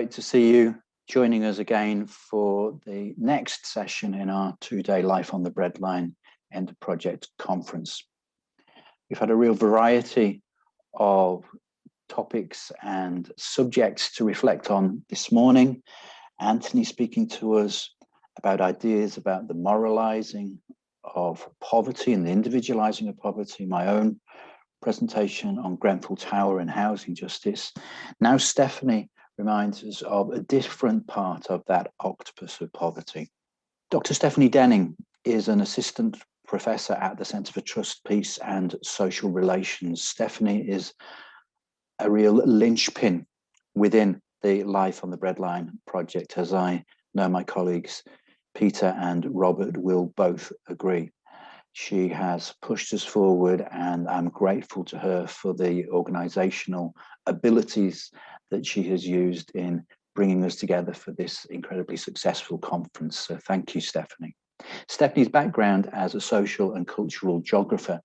great to see you joining us again for the next session in our two-day Life on the Breadline End of Project conference. We've had a real variety of topics and subjects to reflect on this morning. Anthony speaking to us about ideas about the moralizing of poverty and the individualizing of poverty, my own presentation on Grenfell Tower and housing justice. Now Stephanie reminds us of a different part of that octopus of poverty. Dr. Stephanie Denning is an assistant professor at the Centre for Trust, Peace and Social Relations. Stephanie is a real linchpin within the Life on the Breadline project, as I know my colleagues Peter and Robert will both agree. She has pushed us forward, and I'm grateful to her for the organisational abilities that she has used in bringing us together for this incredibly successful conference. So thank you, Stephanie. Stephanie's background as a social and cultural geographer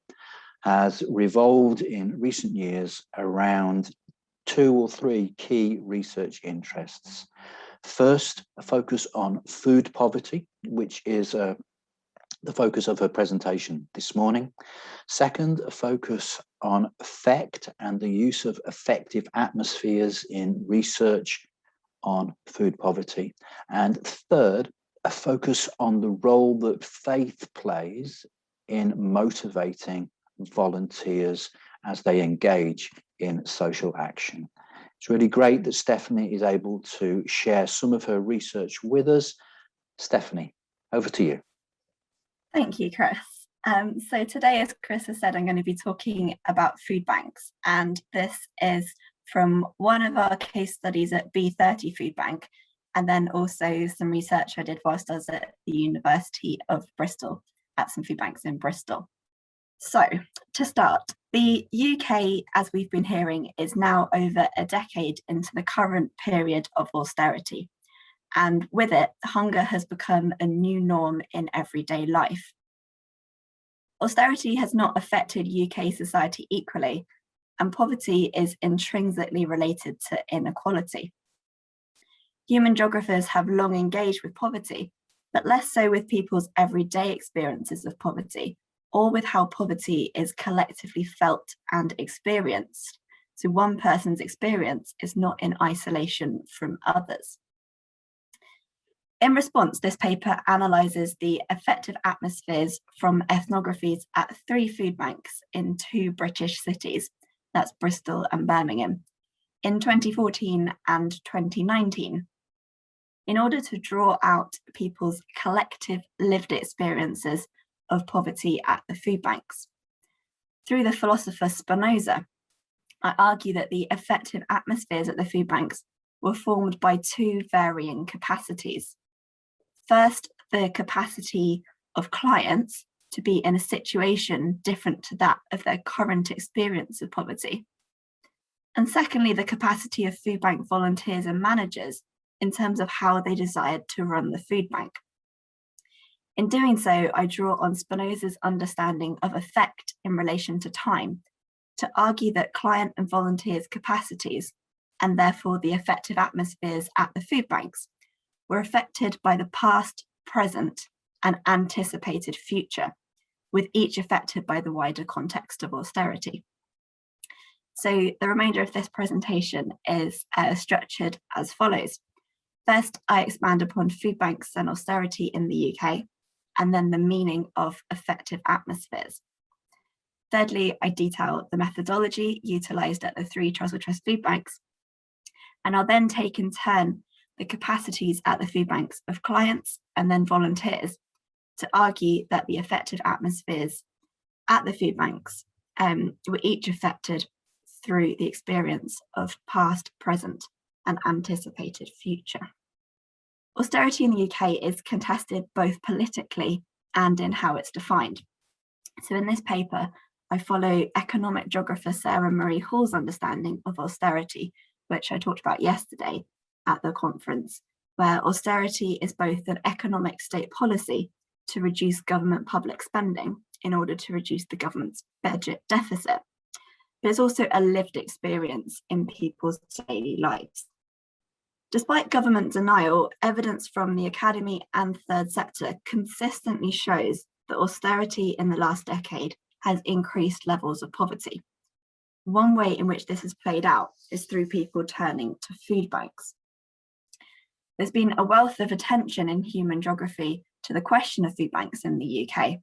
has revolved in recent years around two or three key research interests. First, a focus on food poverty, which is the focus of her presentation this morning. Second, a focus on affect and the use of affective atmospheres in research on food poverty. And third, a focus on the role that faith plays in motivating volunteers as they engage in social action. It's really great that Stephanie is able to share some of her research with us. Stephanie, over to you. Thank you, Chris. So today, as Chris has said, I'm going to be talking about food banks, and this is from one of our case studies at B30 Food Bank, and then also some research I did whilst I was at the University of Bristol at some food banks in Bristol. So to start, the UK, as we've been hearing, is now over a decade into the current period of austerity. And with it, hunger has become a new norm in everyday life. Austerity has not affected UK society equally, and poverty is intrinsically related to inequality. Human geographers have long engaged with poverty, but less so with people's everyday experiences of poverty, or with how poverty is collectively felt and experienced. So one person's experience is not in isolation from others. In response, this paper analyses the affective atmospheres from ethnographies at 3 food banks in 2 British cities, that's Bristol and Birmingham, in 2014 and 2019, in order to draw out people's collective lived experiences of poverty at the food banks. Through the philosopher Spinoza, I argue that the affective atmospheres at the food banks were formed by 2 varying capacities. First, the capacity of clients to be in a situation different to that of their current experience of poverty. And secondly, the capacity of food bank volunteers and managers in terms of how they desired to run the food bank. In doing so, I draw on Spinoza's understanding of effect in relation to time to argue that client and volunteers' capacities, and therefore the affective atmospheres at the food banks, were affected by the past, present, and anticipated future, with each affected by the wider context of austerity. So the remainder of this presentation is structured as follows. First, I expand upon food banks and austerity in the UK, and then the meaning of affective atmospheres. Thirdly, I detail the methodology utilised at the 3 Trussell Trust food banks, and I'll then take in turn the capacities at the food banks of clients and then volunteers to argue that the affective atmospheres at the food banks were each affected through the experience of past, present, and anticipated future. Austerity in the UK is contested both politically and in how it's defined. So in this paper, I follow economic geographer Sarah Marie Hall's understanding of austerity, which I talked about yesterday at the conference, where austerity is both an economic state policy to reduce government public spending in order to reduce the government's budget deficit, but it's also a lived experience in people's daily lives. Despite government denial, evidence from the academy and third sector consistently shows that austerity in the last decade has increased levels of poverty. One way in which this has played out is through people turning to food banks. There's been a wealth of attention in human geography to the question of food banks in the UK.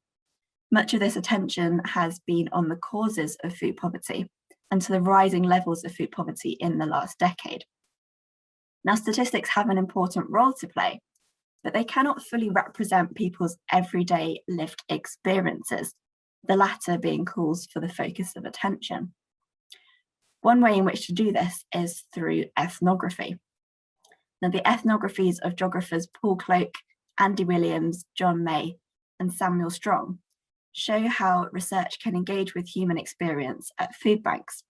Much of this attention has been on the causes of food poverty and to the rising levels of food poverty in the last decade. Now, statistics have an important role to play, but they cannot fully represent people's everyday lived experiences, the latter being calls for the focus of attention. One way in which to do this is through ethnography. Now, the ethnographies of geographers Paul Cloke, Andy Williams, John May, and Samuel Strong show how research can engage with human experience at food banks.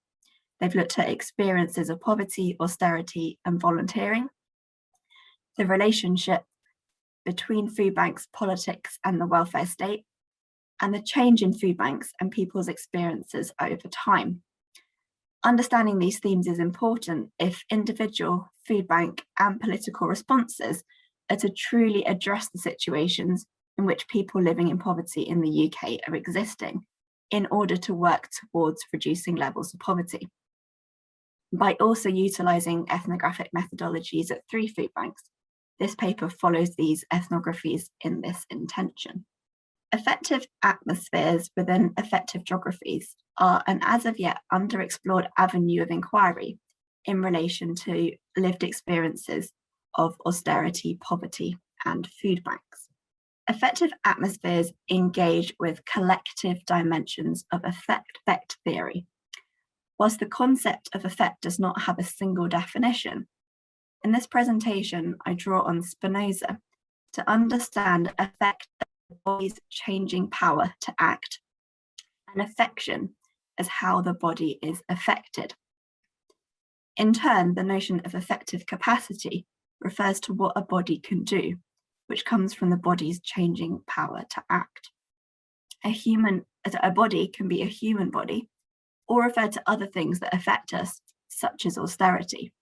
They've looked at experiences of poverty, austerity, and volunteering, the relationship between food banks, politics, and the welfare state, and the change in food banks and people's experiences over time. Understanding these themes is important if individual, food bank, and political responses are to truly address the situations in which people living in poverty in the UK are existing in order to work towards reducing levels of poverty. By also utilising ethnographic methodologies at 3 food banks, this paper follows these ethnographies in this intention. Affective atmospheres within affective geographies are an as of yet underexplored avenue of inquiry in relation to lived experiences of austerity, poverty, and food banks. Affective atmospheres engage with collective dimensions of affect theory. Whilst the concept of affect does not have a single definition, in this presentation, I draw on Spinoza to understand affect as the body's changing power to act, and affection as how the body is affected. In turn, the notion of affective capacity refers to what a body can do, which comes from the body's changing power to act. A body can be a human body, or refer to other things that affect us, such as austerity.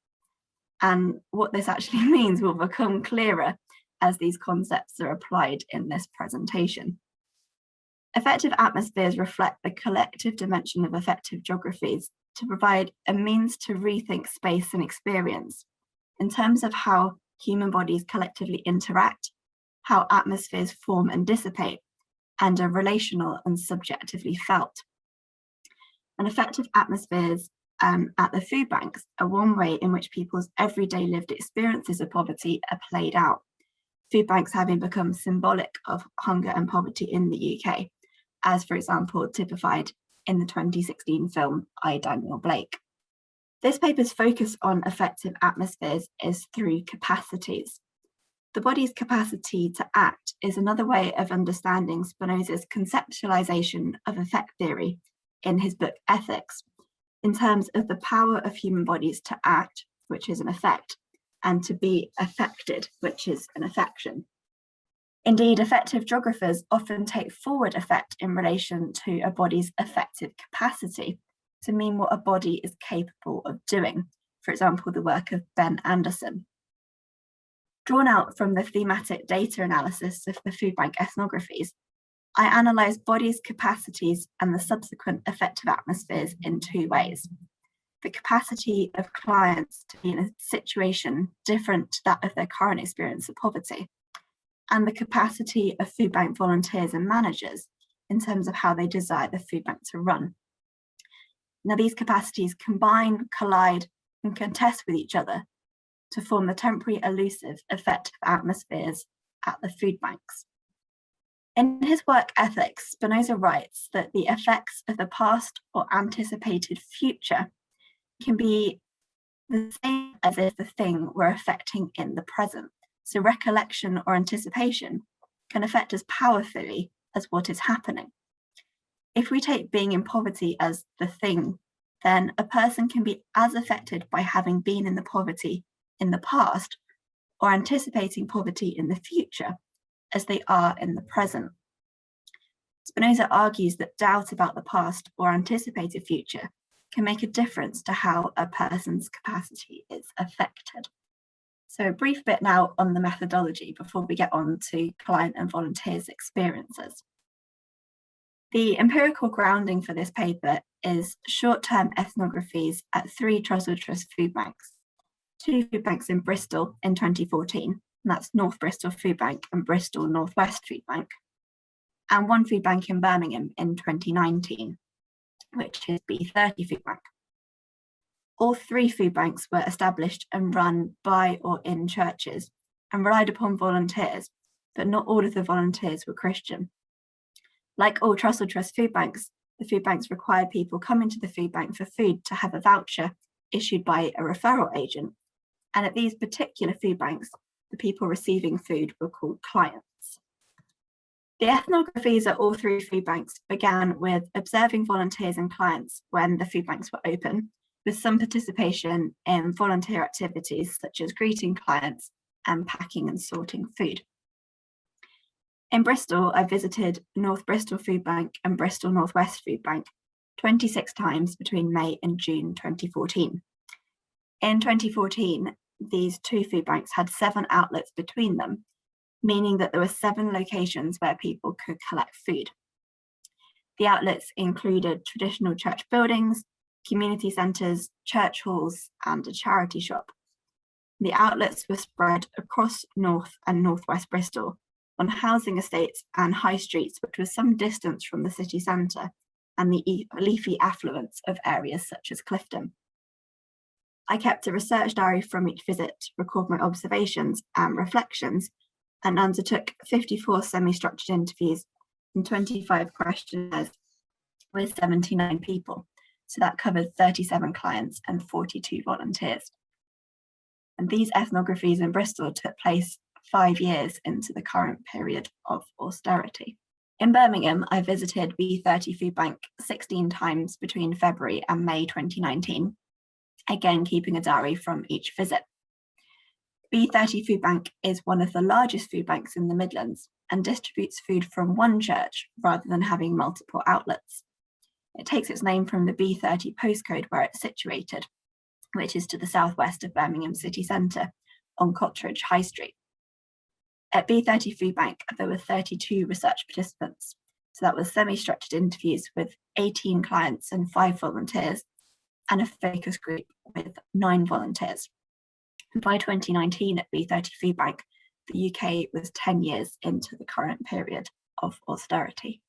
And what this actually means will become clearer as these concepts are applied in this presentation. Affective atmospheres reflect the collective dimension of affective geographies to provide a means to rethink space and experience in terms of how human bodies collectively interact, how atmospheres form and dissipate, and are relational and subjectively felt. And affective atmospheres at the food banks are one way in which people's everyday lived experiences of poverty are played out. Food banks having become symbolic of hunger and poverty in the UK, as for example typified in the 2016 film I, Daniel Blake. This paper's focus on affective atmospheres is through capacities. The body's capacity to act is another way of understanding Spinoza's conceptualization of affect theory in his book Ethics, in terms of the power of human bodies to act, which is an affect, and to be affected, which is an affection. Indeed, affective geographers often take forward affect in relation to a body's affective capacity to mean what a body is capable of doing, for example, the work of Ben Anderson. Drawn out from the thematic data analysis of the food bank ethnographies, I analysed bodies' capacities and the subsequent affective atmospheres in 2 ways. The capacity of clients to be in a situation different to that of their current experience of poverty, and the capacity of food bank volunteers and managers in terms of how they desire the food bank to run. Now, these capacities combine, collide, and contest with each other to form the temporary elusive affective atmospheres at the food banks. In his work Ethics, Spinoza writes that the effects of the past or anticipated future can be the same as if the thing were affecting in the present. So recollection or anticipation can affect us powerfully as what is happening. If we take being in poverty as the thing, then a person can be as affected by having been in the poverty in the past or anticipating poverty in the future as they are in the present. Spinoza argues that doubt about the past or anticipated future can make a difference to how a person's capacity is affected. So a brief bit now on the methodology before we get on to client and volunteers' experiences. The empirical grounding for this paper is short-term ethnographies at 3 Trussell Trust food banks, 2 food banks in Bristol in 2014, and that's North Bristol Food Bank and Bristol Northwest Food Bank, and 1 food bank in Birmingham in 2019, which is B30 Food Bank. All 3 food banks were established and run by or in churches and relied upon volunteers, but not all of the volunteers were Christian. Like all Trussell Trust food banks, the food banks required people coming to the food bank for food to have a voucher issued by a referral agent. And at these particular food banks, the people receiving food were called clients. The ethnographies at all 3 food banks began with observing volunteers and clients when the food banks were open, with some participation in volunteer activities such as greeting clients and packing and sorting food. In Bristol, I visited North Bristol Food Bank and Bristol Northwest Food Bank 26 times between May and June 2014. In 2014, these 2 food banks had 7 outlets between them, meaning that there were 7 locations where people could collect food. The outlets included traditional church buildings, community centres, church halls, and a charity shop. The outlets were spread across North and Northwest Bristol on housing estates and high streets, which was some distance from the city centre and the leafy affluence of areas such as Clifton. I kept a research diary from each visit to record my observations and reflections, and undertook 54 semi-structured interviews and 25 questionnaires with 79 people. So that covered 37 clients and 42 volunteers. And these ethnographies in Bristol took place 5 years into the current period of austerity. In Birmingham, I visited B30 Food Bank 16 times between February and May 2019, again keeping a diary from each visit. B30 Food Bank is one of the largest food banks in the Midlands and distributes food from one church rather than having multiple outlets. It takes its name from the B30 postcode where it's situated, which is to the southwest of Birmingham city centre on Cottridge High Street. At B30 Food Bank, there were 32 research participants. So that was semi-structured interviews with 18 clients and 5 volunteers, and a focus group with 9 volunteers. And by 2019 at B30 Food Bank, the UK was 10 years into the current period of austerity.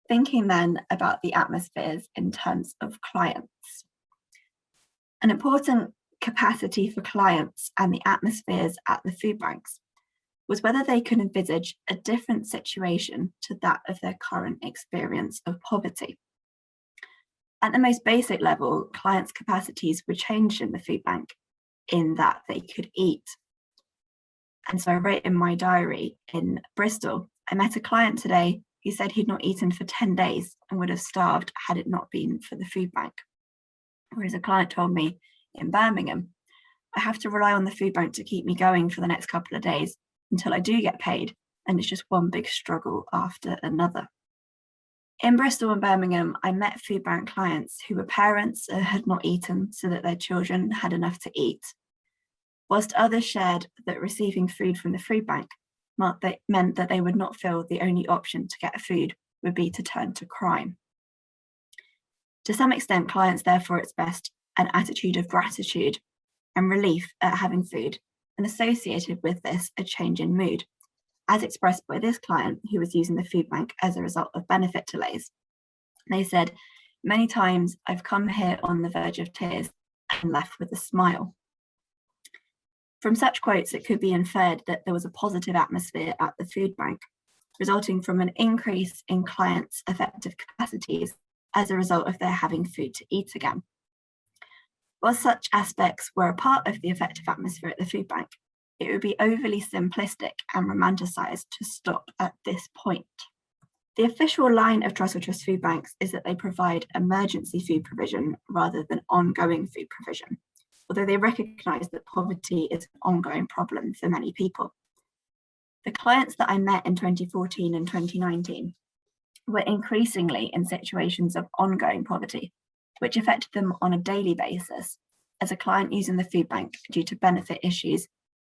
Thinking then about the atmospheres in terms of clients. An important capacity for clients and the atmospheres at the food banks was whether they could envisage a different situation to that of their current experience of poverty. At the most basic level, clients' capacities were changed in the food bank in that they could eat. And so I wrote in my diary in Bristol, I met a client today who said he'd not eaten for 10 days and would have starved had it not been for the food bank. Whereas a client told me in Birmingham, I have to rely on the food bank to keep me going for the next couple of days until I do get paid, and it's just one big struggle after another. In Bristol and Birmingham, I met food bank clients who were parents and had not eaten so that their children had enough to eat, whilst others shared that receiving food from the food bank meant that they would not feel the only option to get food would be to turn to crime. To some extent, clients therefore expressed an attitude of gratitude and relief at having food, and associated with this a change in mood, as expressed by this client who was using the food bank as a result of benefit delays. They said, "Many times I've come here on the verge of tears and left with a smile." From such quotes, it could be inferred that there was a positive atmosphere at the food bank, resulting from an increase in clients' affective capacities as a result of their having food to eat again. While such aspects were a part of the affective atmosphere at the food bank, it would be overly simplistic and romanticised to stop at this point. The official line of Trussell Trust food banks is that they provide emergency food provision rather than ongoing food provision, although they recognise that poverty is an ongoing problem for many people. The clients that I met in 2014 and 2019 were increasingly in situations of ongoing poverty, which affected them on a daily basis, as a client using the food bank due to benefit issues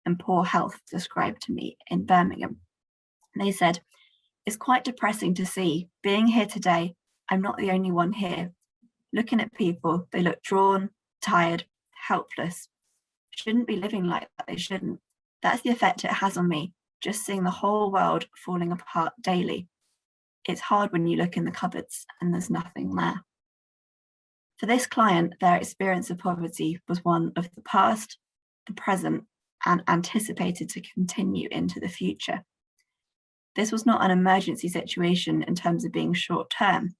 and poor health described to me in Birmingham. They said, "It's quite depressing to see. Being here today, I'm not the only one here. Looking at people, they look drawn, tired, helpless. Shouldn't be living like that, they shouldn't. That's the effect it has on me, just seeing the whole world falling apart daily. It's hard when you look in the cupboards and there's nothing there." For this client, their experience of poverty was one of the past, the present, and anticipated to continue into the future. This was not an emergency situation in terms of being short-term,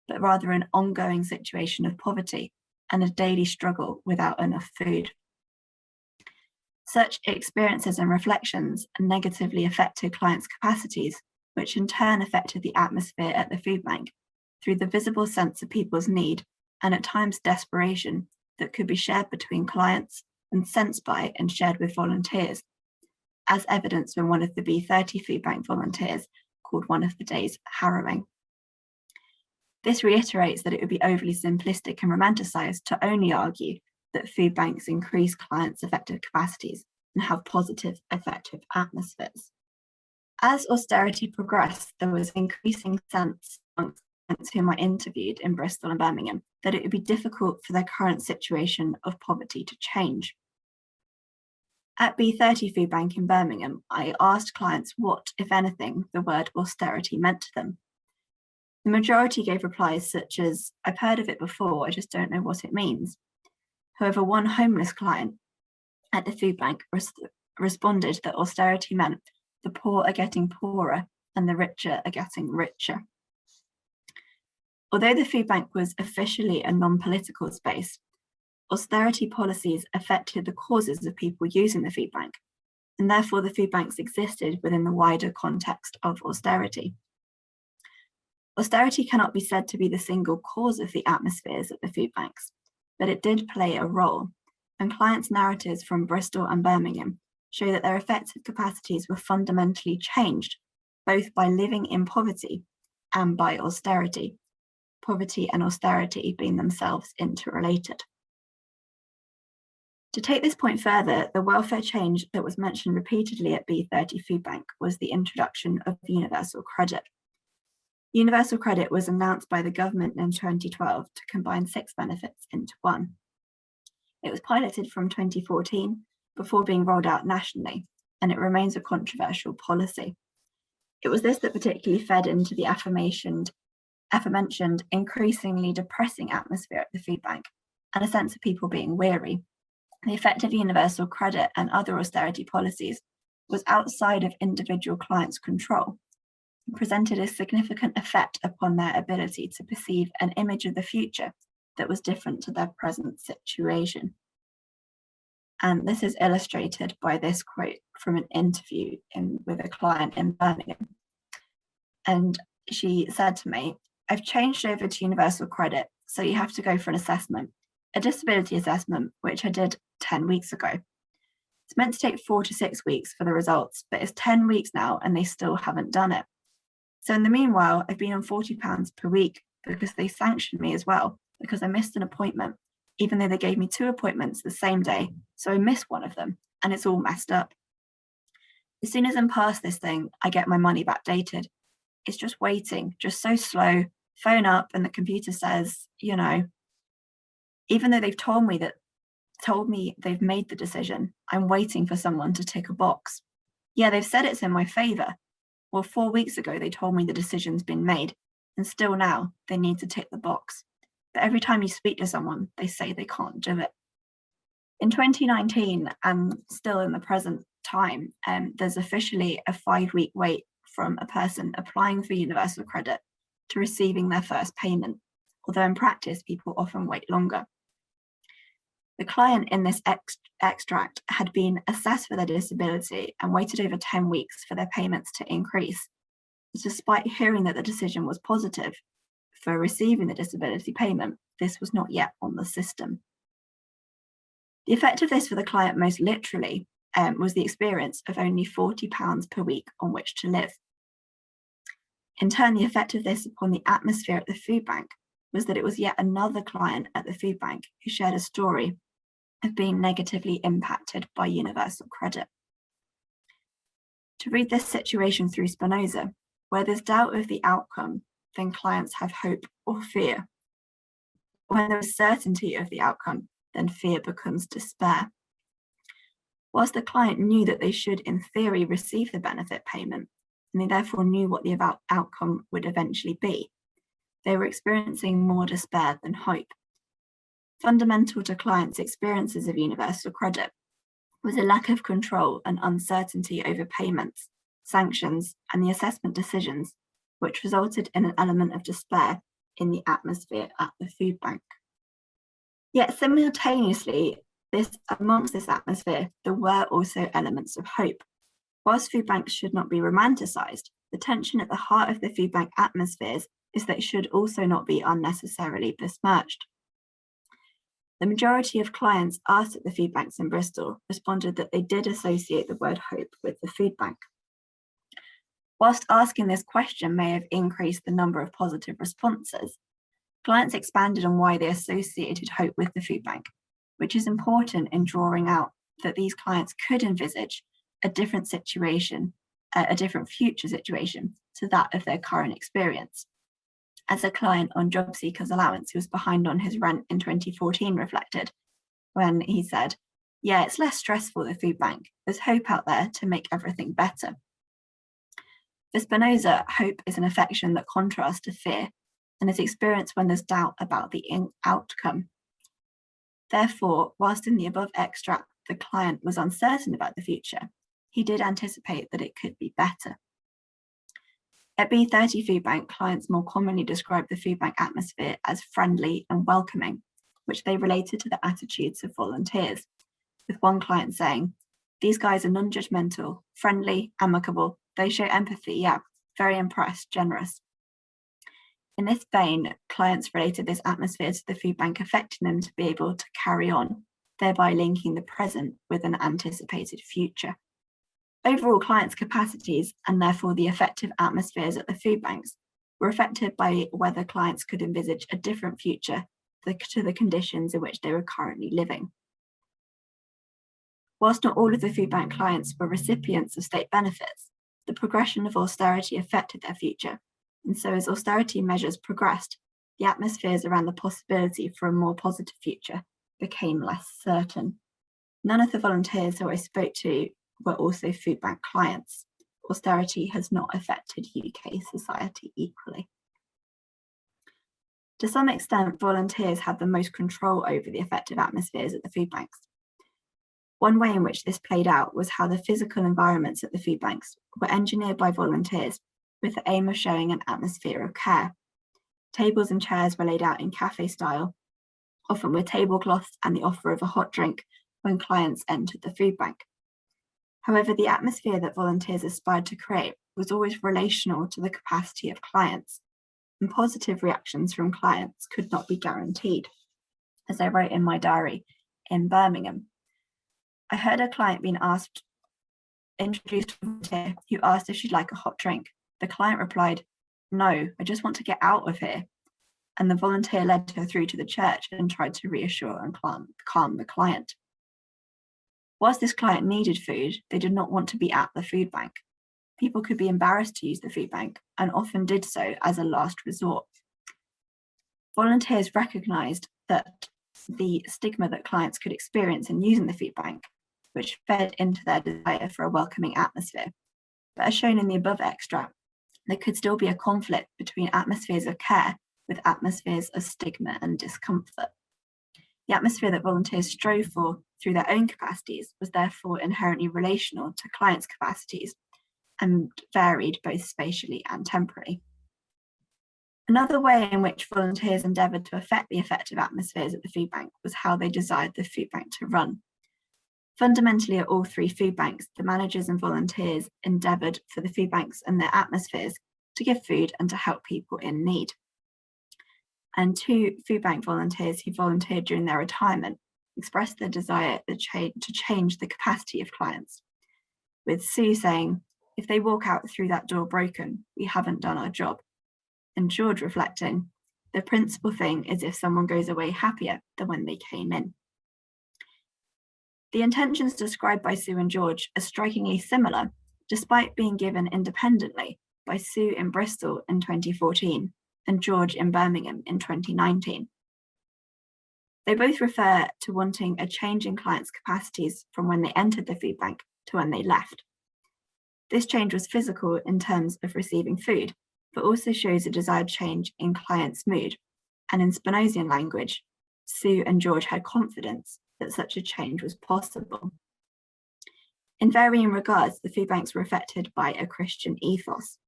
but rather an ongoing situation of poverty and a daily struggle without enough food. Such experiences and reflections negatively affected clients' capacities, which in turn affected the atmosphere at the food bank through the visible sense of people's need and at times desperation that could be shared between clients and sensed by and shared with volunteers, as evidenced when one of the B30 food bank volunteers called one of the days harrowing. This reiterates that it would be overly simplistic and romanticised to only argue that food banks increase clients' affective capacities and have positive affective atmospheres. As austerity progressed, there was increasing sense amongst clients whom I interviewed in Bristol and Birmingham that it would be difficult for their current situation of poverty to change. At B30 Food Bank in Birmingham, I asked clients what, if anything, the word austerity meant to them. The majority gave replies such as, "I've heard of it before, I just don't know what it means." However, one homeless client at the food bank responded that austerity meant the poor are getting poorer and the richer are getting richer. Although the food bank was officially a non-political space, austerity policies affected the causes of people using the food bank, and therefore the food banks existed within the wider context of austerity. Austerity cannot be said to be the single cause of the atmospheres at the food banks, but it did play a role, and clients' narratives from Bristol and Birmingham show that their affective capacities were fundamentally changed, both by living in poverty and by austerity, poverty and austerity being themselves interrelated. To take this point further, the welfare change that was mentioned repeatedly at B30 Food Bank was the introduction of universal credit. Universal credit was announced by the government in 2012 to combine 6 benefits into one. It was piloted from 2014 before being rolled out nationally, and it remains a controversial policy. It was this that particularly fed into the aforementioned increasingly depressing atmosphere at the food bank and a sense of people being weary. The effect of universal credit and other austerity policies was outside of individual clients' control and presented a significant effect upon their ability to perceive an image of the future that was different to their present situation. And this is illustrated by this quote from an interview with a client in Birmingham. And she said to me, "I've changed over to universal credit, so you have to go for an assessment, a disability assessment, which I did 10 weeks ago. It's meant to take 4 to 6 weeks for the results, but it's 10 weeks now and they still haven't done it. So in the meanwhile, I've been on £40 per week because they sanctioned me as well, because I missed an appointment, even though they gave me 2 appointments the same day. So I missed one of them and it's all messed up. As soon as I'm past this thing, I get my money backdated. It's just waiting, just so slow. Phone up and the computer says, you know, even though they've told me they've made the decision, I'm waiting for someone to tick a box. Yeah, they've said it's in my favour. Well, 4 weeks ago, they told me the decision's been made, and still now they need to tick the box. But every time you speak to someone, they say they can't do it." In 2019, and still in the present time, there's officially a 5-week wait from a person applying for universal credit to receiving their first payment, although in practice, people often wait longer. The client in this extract had been assessed for their disability and waited over 10 weeks for their payments to increase. Despite hearing that the decision was positive for receiving the disability payment, this was not yet on the system. The effect of this for the client most literally was the experience of only £40 per week on which to live. In turn, the effect of this upon the atmosphere at the food bank was that it was yet another client at the food bank who shared a story of being negatively impacted by universal credit. To read this situation through Spinoza, where there's doubt of the outcome, then clients have hope or fear. When there is certainty of the outcome, then fear becomes despair. Whilst the client knew that they should, in theory, receive the benefit payment, and they therefore knew what the outcome would eventually be, they were experiencing more despair than hope. Fundamental to clients' experiences of universal credit was a lack of control and uncertainty over payments, sanctions, and the assessment decisions, which resulted in an element of despair in the atmosphere at the food bank. Yet simultaneously, amongst this atmosphere, there were also elements of hope. Whilst food banks should not be romanticised, the tension at the heart of the food bank atmospheres is that it should also not be unnecessarily besmirched. The majority of clients asked at the food banks in Bristol responded that they did associate the word hope with the food bank. Whilst asking this question may have increased the number of positive responses, clients expanded on why they associated hope with the food bank, which is important in drawing out that these clients could envisage a different situation, a different future situation to that of their current experience. As a client on job seekers allowance who was behind on his rent in 2014 reflected, when he said, "Yeah, it's less stressful, the food bank. There's hope out there to make everything better." For Spinoza, hope is an affection that contrasts to fear and is experienced when there's doubt about the outcome. Therefore, whilst in the above extract, the client was uncertain about the future, he did anticipate that it could be better. At B30 Food Bank, clients more commonly describe the food bank atmosphere as friendly and welcoming, which they related to the attitudes of volunteers, with one client saying, "These guys are non-judgmental, friendly, amicable, they show empathy, yeah, very impressed, generous." In this vein, clients related this atmosphere to the food bank affecting them to be able to carry on, thereby linking the present with an anticipated future. Overall, clients' capacities, and therefore the affective atmospheres at the food banks, were affected by whether clients could envisage a different future to the conditions in which they were currently living. Whilst not all of the food bank clients were recipients of state benefits, the progression of austerity affected their future, and so as austerity measures progressed, the atmospheres around the possibility for a more positive future became less certain. None of the volunteers who I spoke to were also food bank clients. Austerity has not affected UK society equally. To some extent, volunteers had the most control over the affective atmospheres at the food banks. One way in which this played out was how the physical environments at the food banks were engineered by volunteers with the aim of showing an atmosphere of care. Tables and chairs were laid out in cafe style, often with tablecloths and the offer of a hot drink when clients entered the food bank. However, the atmosphere that volunteers aspired to create was always relational to the capacity of clients, and positive reactions from clients could not be guaranteed. As I wrote in my diary in Birmingham, I heard a client being introduced to a volunteer who asked if she'd like a hot drink. The client replied, "No, I just want to get out of here." And the volunteer led her through to the church and tried to reassure and calm the client. Whilst this client needed food, they did not want to be at the food bank. People could be embarrassed to use the food bank and often did so as a last resort. Volunteers recognised that the stigma that clients could experience in using the food bank, which fed into their desire for a welcoming atmosphere. But as shown in the above extract, there could still be a conflict between atmospheres of care with atmospheres of stigma and discomfort. The atmosphere that volunteers strove for through their own capacities was therefore inherently relational to clients' capacities and varied both spatially and temporally. Another way in which volunteers endeavoured to affect the affective atmospheres at the food bank was how they desired the food bank to run. Fundamentally, at all three food banks, the managers and volunteers endeavoured for the food banks and their atmospheres to give food and to help people in need. And two food bank volunteers who volunteered during their retirement expressed their desire to change the capacity of clients, with Sue saying, "If they walk out through that door broken, we haven't done our job." And George reflecting, "The principal thing is if someone goes away happier than when they came in." The intentions described by Sue and George are strikingly similar despite being given independently by Sue in Bristol in 2014 and George in Birmingham in 2019. They both refer to wanting a change in clients' capacities from when they entered the food bank to when they left. This change was physical in terms of receiving food, but also shows a desired change in clients' mood. And in Spinozian language, Sue and George had confidence that such a change was possible. In varying regards, the food banks were affected by a Christian ethos.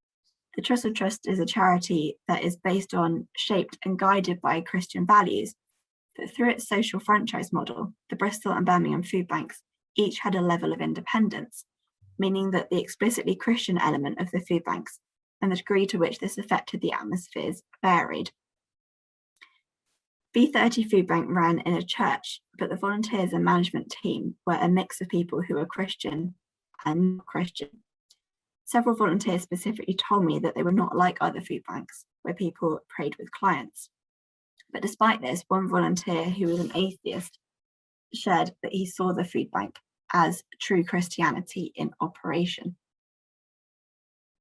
The Trussell Trust is a charity that is based on, shaped and guided by Christian values, but through its social franchise model, the Bristol and Birmingham food banks each had a level of independence, meaning that the explicitly Christian element of the food banks and the degree to which this affected the atmospheres varied. B30 Food Bank ran in a church, but the volunteers and management team were a mix of people who were Christian and not Christian. Several volunteers specifically told me that they were not like other food banks, where people prayed with clients. But despite this, one volunteer who was an atheist shared that he saw the food bank as true Christianity in operation.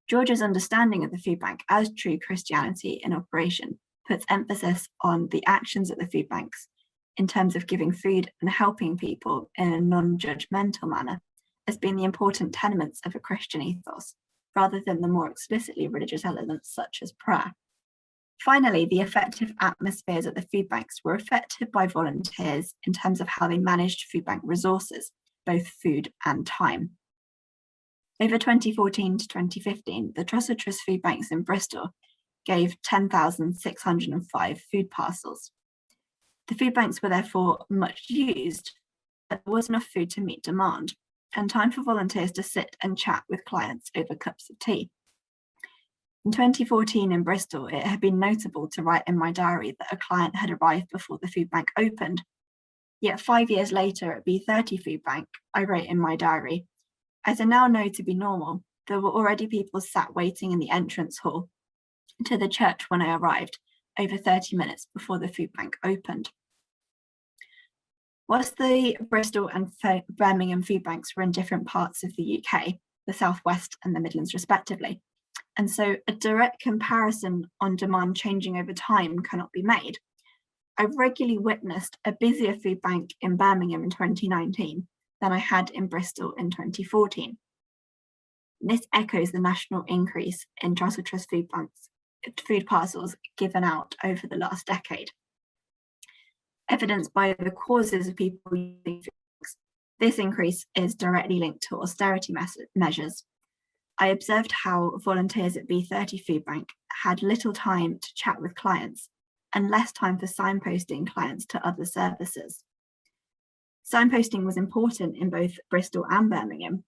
George's understanding of the food bank as true Christianity in operation puts emphasis on the actions at the food banks in terms of giving food and helping people in a non-judgmental manner as being the important tenements of a Christian ethos, rather than the more explicitly religious elements such as prayer. Finally, the effective atmospheres at the food banks were affected by volunteers in terms of how they managed food bank resources, both food and time. Over 2014 to 2015, the Trussell Trust food banks in Bristol gave 10,605 food parcels. The food banks were therefore much used, but there was enough food to meet demand, and time for volunteers to sit and chat with clients over cups of tea. In 2014 in Bristol, it had been notable to write in my diary that a client had arrived before the food bank opened. Yet 5 years later at B30 Food Bank, I wrote in my diary, as I now know to be normal, there were already people sat waiting in the entrance hall to the church when I arrived, over 30 minutes before the food bank opened. Whilst the Bristol and Birmingham food banks were in different parts of the UK, the South West and the Midlands respectively, and so a direct comparison on demand changing over time cannot be made, I regularly witnessed a busier food bank in Birmingham in 2019 than I had in Bristol in 2014. This echoes the national increase in Trussell Trust food parcels given out over the last decade. Evidenced by the causes of people using food banks, this increase is directly linked to austerity measures. I observed how volunteers at B30 Food Bank had little time to chat with clients and less time for signposting clients to other services. Signposting was important in both Bristol and Birmingham,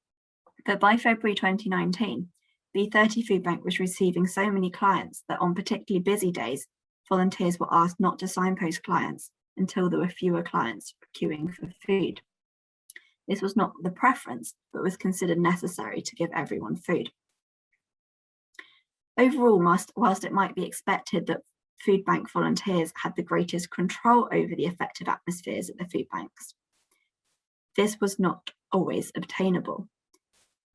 but by February 2019, B30 Food Bank was receiving so many clients that on particularly busy days, volunteers were asked not to signpost clients until there were fewer clients queuing for food. This was not the preference, but was considered necessary to give everyone food. Overall, whilst it might be expected that food bank volunteers had the greatest control over the effective atmospheres at the food banks, this was not always obtainable.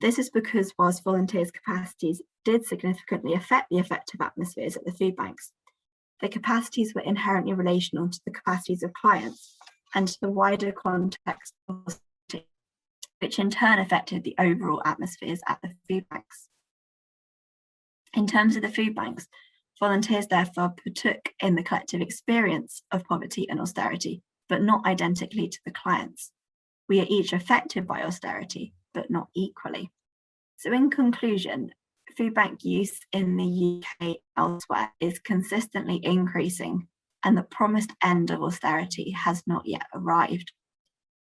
This is because whilst volunteers' capacities did significantly affect the effective atmospheres at the food banks, the capacities were inherently relational to the capacities of clients and to the wider context of which in turn affected the overall atmospheres at the food banks. In terms of the food banks, volunteers therefore partook in the collective experience of poverty and austerity, but not identically to the clients. We are each affected by austerity, but not equally. So in conclusion, food bank use in the UK elsewhere is consistently increasing, and the promised end of austerity has not yet arrived.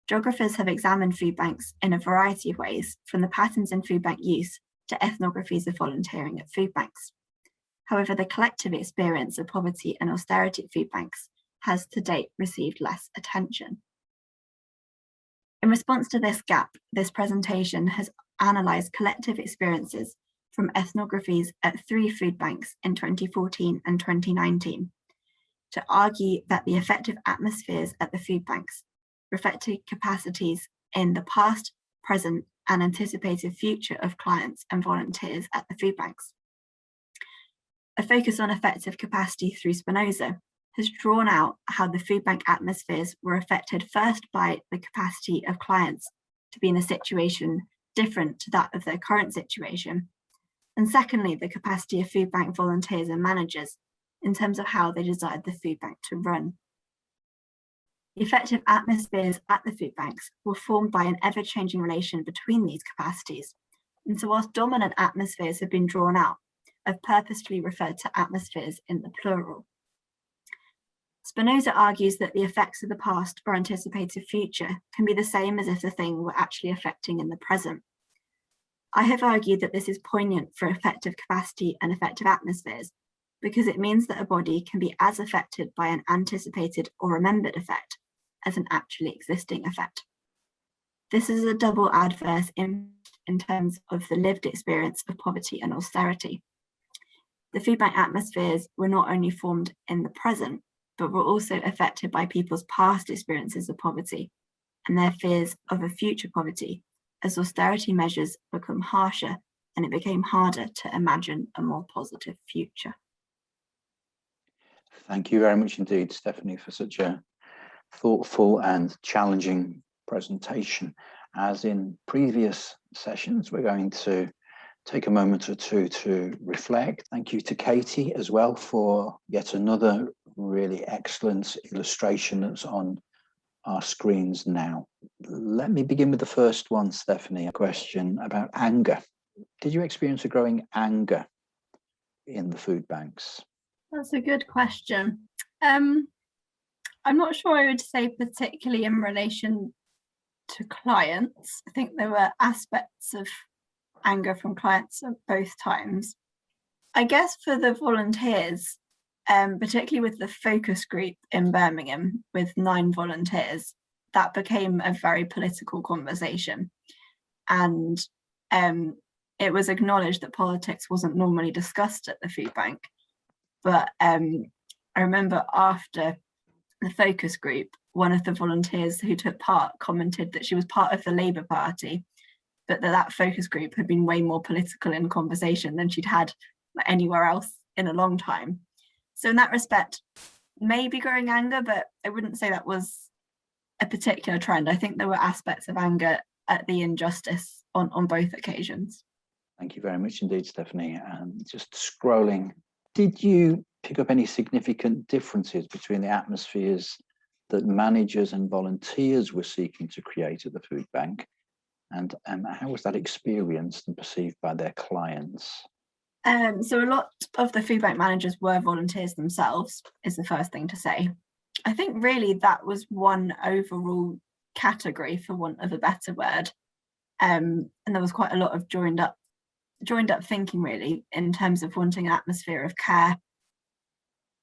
Geographers have examined food banks in a variety of ways, from the patterns in food bank use to ethnographies of volunteering at food banks. However, the collective experience of poverty and austerity at food banks has to date received less attention. In response to this gap, this presentation has analysed collective experiences from ethnographies at 3 food banks in 2014 and 2019 to argue that the effective atmospheres at the food banks reflected capacities in the past, present, and anticipated future of clients and volunteers at the food banks. A focus on affective capacity through Spinoza has drawn out how the food bank atmospheres were affected first by the capacity of clients to be in a situation different to that of their current situation, and secondly, the capacity of food bank volunteers and managers in terms of how they desired the food bank to run. The effective atmospheres at the food banks were formed by an ever-changing relation between these capacities, and so whilst dominant atmospheres have been drawn out, I've purposefully referred to atmospheres in the plural. Spinoza argues that the effects of the past or anticipated future can be the same as if the thing were actually affecting in the present. I have argued that this is poignant for effective capacity and effective atmospheres because it means that a body can be as affected by an anticipated or remembered effect as an actually existing effect. This is a double adverse in terms of the lived experience of poverty and austerity. The food bank atmospheres were not only formed in the present, but were also affected by people's past experiences of poverty and their fears of a future poverty as austerity measures become harsher and it became harder to imagine a more positive future. Thank you very much indeed, Stephanie, for such a thoughtful and challenging presentation. As in previous sessions, we're going to take a moment or two to reflect. Thank you to Katie as well for yet another really excellent illustration that's on our screens now. Let me begin with the first one, Stephanie, a question about anger. Did you experience a growing anger in the food banks? That's a good question. I'm not sure I would say particularly in relation to clients. I think there were aspects of anger from clients at both times. I guess for the volunteers, particularly with the focus group in Birmingham with 9 volunteers, that became a very political conversation. And it was acknowledged that politics wasn't normally discussed at the food bank. But I remember after the focus group, one of the volunteers who took part commented that she was part of the Labour Party, but that focus group had been way more political in conversation than she'd had anywhere else in a long time. So in that respect, maybe growing anger, but I wouldn't say that was a particular trend. I think there were aspects of anger at the injustice on both occasions. Thank you very much indeed, Stephanie. And just scrolling, did you pick up any significant differences between the atmospheres that managers and volunteers were seeking to create at the food bank? And how was that experienced and perceived by their clients? So a lot of the food bank managers were volunteers themselves, is the first thing to say. I think really that was one overall category, for want of a better word. And there was quite a lot of joined up thinking really in terms of wanting an atmosphere of care.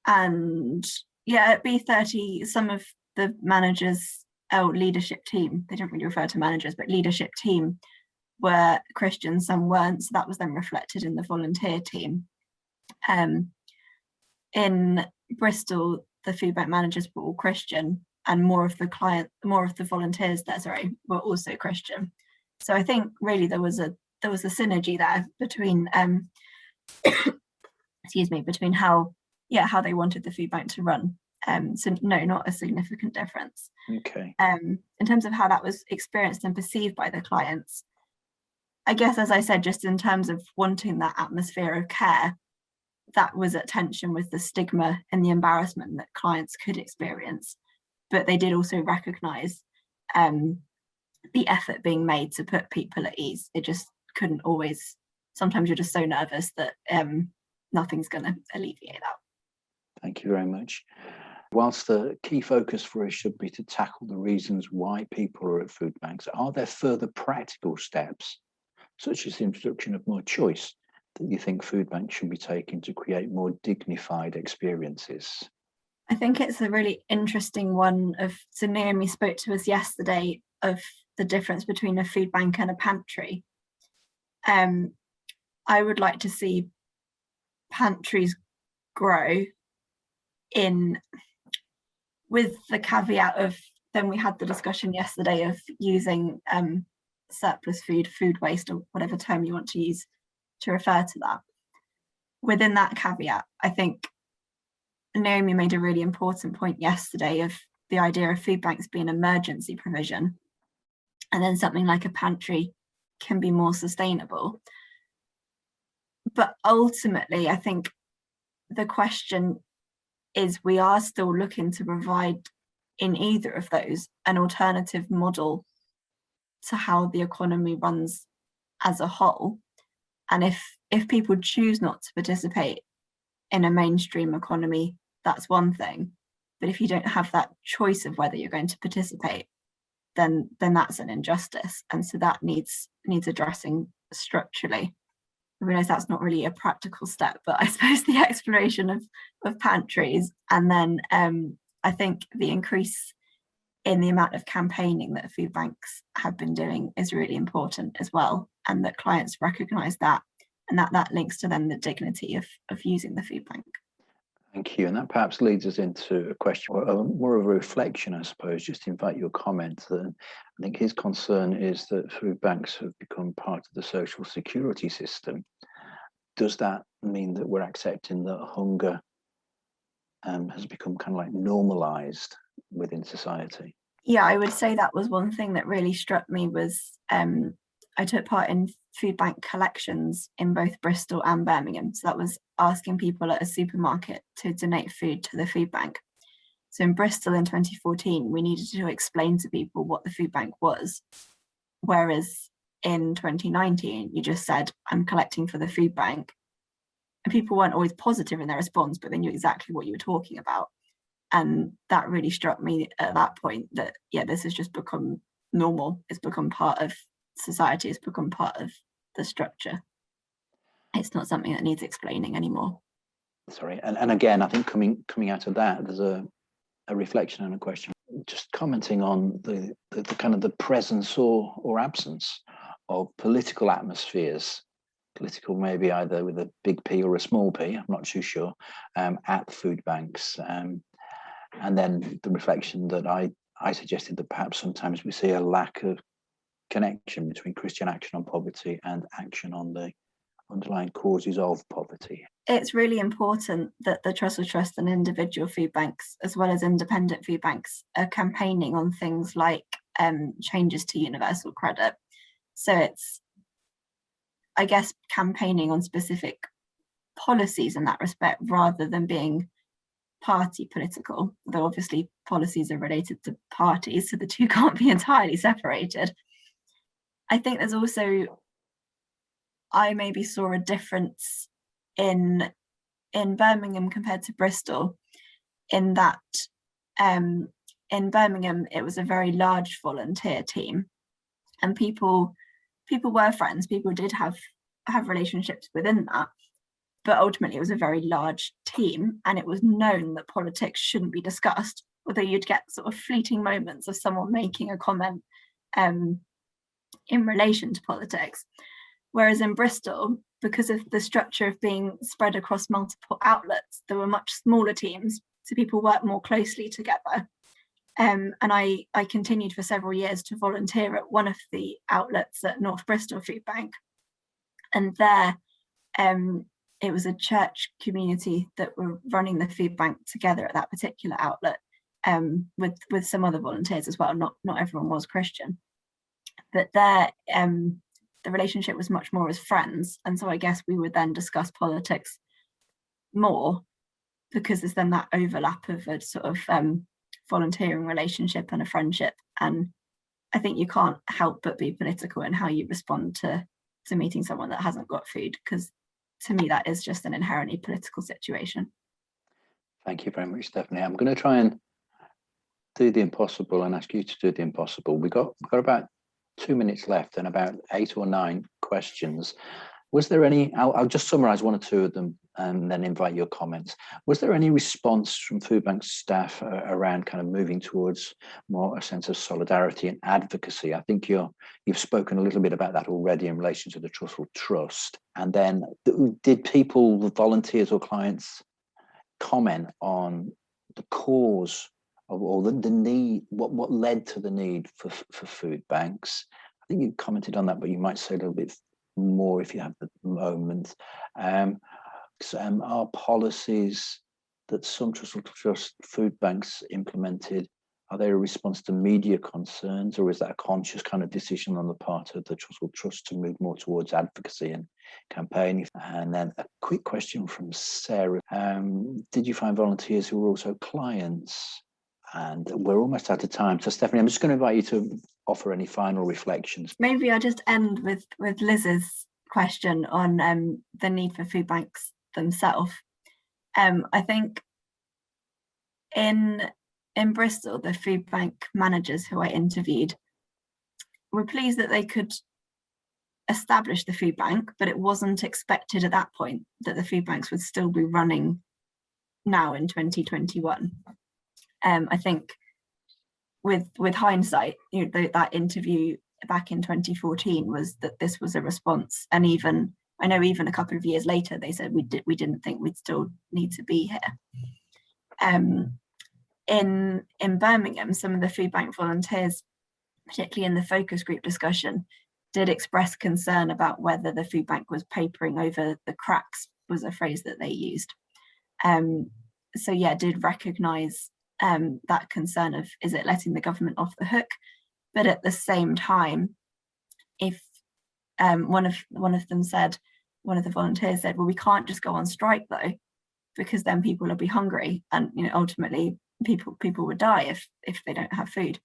And yeah, at B30, some of the managers, leadership team, they don't really refer to managers, but leadership team were Christian, some weren't, so that was then reflected in the volunteer team. In Bristol, the food bank managers were all Christian, and more of the volunteers there, were also Christian. So I think really there was a synergy there between between how they wanted the food bank to run. So no, not a significant difference. Okay. In terms of how that was experienced and perceived by the clients, I guess, as I said, just in terms of wanting that atmosphere of care, that was at tension with the stigma and the embarrassment that clients could experience. But they did also recognise the effort being made to put people at ease. It just couldn't always, sometimes you're just so nervous that nothing's going to alleviate that. Thank you very much. Whilst the key focus for us should be to tackle the reasons why people are at food banks, are there further practical steps, such as the introduction of more choice, that you think food banks should be taking to create more dignified experiences? I think it's a really interesting one. So Naomi spoke to us yesterday of the difference between a food bank and a pantry. I would like to see pantries grow with the caveat of, then we had the discussion yesterday of using surplus food, food waste, or whatever term you want to use to refer to that. Within that caveat, I think Naomi made a really important point yesterday of the idea of food banks being emergency provision, and then something like a pantry can be more sustainable. But ultimately, I think the question is, we are still looking to provide in either of those an alternative model to how the economy runs as a whole. And if people choose not to participate in a mainstream economy, that's one thing. But if you don't have that choice of whether you're going to participate, then that's an injustice. And so that needs addressing structurally. I realise that's not really a practical step, but I suppose the exploration of pantries, and then I think the increase in the amount of campaigning that food banks have been doing is really important as well, and that clients recognise that, and that links to then the dignity of using the food bank. Thank you. And that perhaps leads us into a question, more of a reflection, I suppose, just to invite your comment. That I think his concern is that food banks have become part of the social security system. Does that mean that we're accepting that hunger has become kind of like normalized within society? Yeah, I would say that was one thing that really struck me was I took part in food bank collections in both Bristol and Birmingham. So that was asking people at a supermarket to donate food to the food bank. So in Bristol in 2014, we needed to explain to people what the food bank was. Whereas in 2019, you just said, I'm collecting for the food bank. And people weren't always positive in their response, but they knew exactly what you were talking about. And that really struck me at that point that, yeah, this has just become normal. It's become part of society. It's become part of the structure. It's not something that needs explaining anymore. Sorry, and again, I think coming out of that, there's a reflection and a question. Just commenting on the kind of the presence or absence of political atmospheres, political maybe either with a big P or a small p, I'm not too sure, at food banks. And then the reflection that I suggested that perhaps sometimes we see a lack of connection between Christian action on poverty and action on the underlying causes of poverty. It's really important that the Trussell Trust and individual food banks, as well as independent food banks, are campaigning on things like changes to universal credit. So it's, I guess, campaigning on specific policies in that respect, rather than being party political, though obviously policies are related to parties, so the two can't be entirely separated. I think there's also, I maybe saw a difference in Birmingham compared to Bristol, in that in Birmingham it was a very large volunteer team, and people were friends, people did have relationships within that, but ultimately it was a very large team, and it was known that politics shouldn't be discussed, although you'd get sort of fleeting moments of someone making a comment in relation to politics. Whereas in Bristol, because of the structure of being spread across multiple outlets, there were much smaller teams, so people worked more closely together. And I continued for several years to volunteer at one of the outlets at North Bristol Food Bank. And there, it was a church community that were running the food bank together at that particular outlet, with some other volunteers as well. Not everyone was Christian, but there, the relationship was much more as friends. And so I guess we would then discuss politics more, because there's then that overlap of a sort of volunteering relationship and a friendship. And I think you can't help but be political in how you respond to meeting someone that hasn't got food, because to me that is just an inherently political situation. Thank you very much, Stephanie. I'm going to try and do the impossible and ask you to do the impossible. We've got about 2 minutes left and about 8 or 9 questions. Was there any, I'll just summarize 1 or 2 of them and then invite your comments. Was there any response from Food Bank staff around kind of moving towards more a sense of solidarity and advocacy? I think you've spoken a little bit about that already in relation to the Trussell Trust. And then did people, the volunteers or clients, comment on the cause of, or the need, what led to the need for food banks? think you commented on that, but you might say a little bit more if you have the moment. Are policies that some trust food banks implemented, are they a response to media concerns, or is that a conscious kind of decision on the part of the trust to move more towards advocacy and campaigning? And then a quick question from Sarah. Did you find volunteers who were also clients? And we're almost out of time. So Stephanie, I'm just going to invite you to offer any final reflections. Maybe I'll just end with Liz's question on the need for food banks themselves. I think in Bristol, the food bank managers who I interviewed were pleased that they could establish the food bank, but it wasn't expected at that point that the food banks would still be running now in 2021. I think with hindsight, that interview back in 2014 was that this was a response, and even a couple of years later they said we didn't think we'd still need to be here. In Birmingham, some of the food bank volunteers, particularly in the focus group discussion, did express concern about whether the food bank was papering over the cracks, was a phrase that they used. So yeah, did recognise that concern of, is it letting the government off the hook? But at the same time, if one of the volunteers said, well, we can't just go on strike though, because then people will be hungry, and ultimately people would die if they don't have food.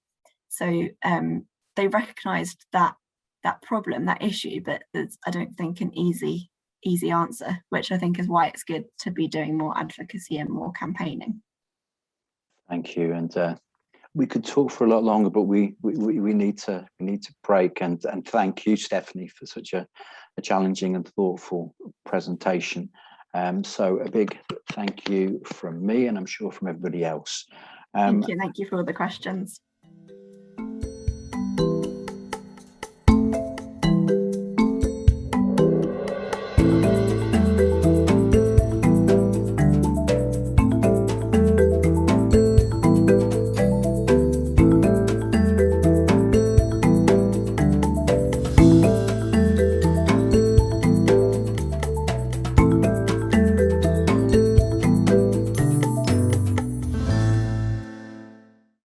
So they recognised that problem, that issue, but there's, I don't think, an easy answer, which I think is why it's good to be doing more advocacy and more campaigning. Thank you. And we could talk for a lot longer, but we need to break. And thank you, Stephanie, for such a challenging and thoughtful presentation. So a big thank you from me, and I'm sure from everybody else. Thank you for all the questions.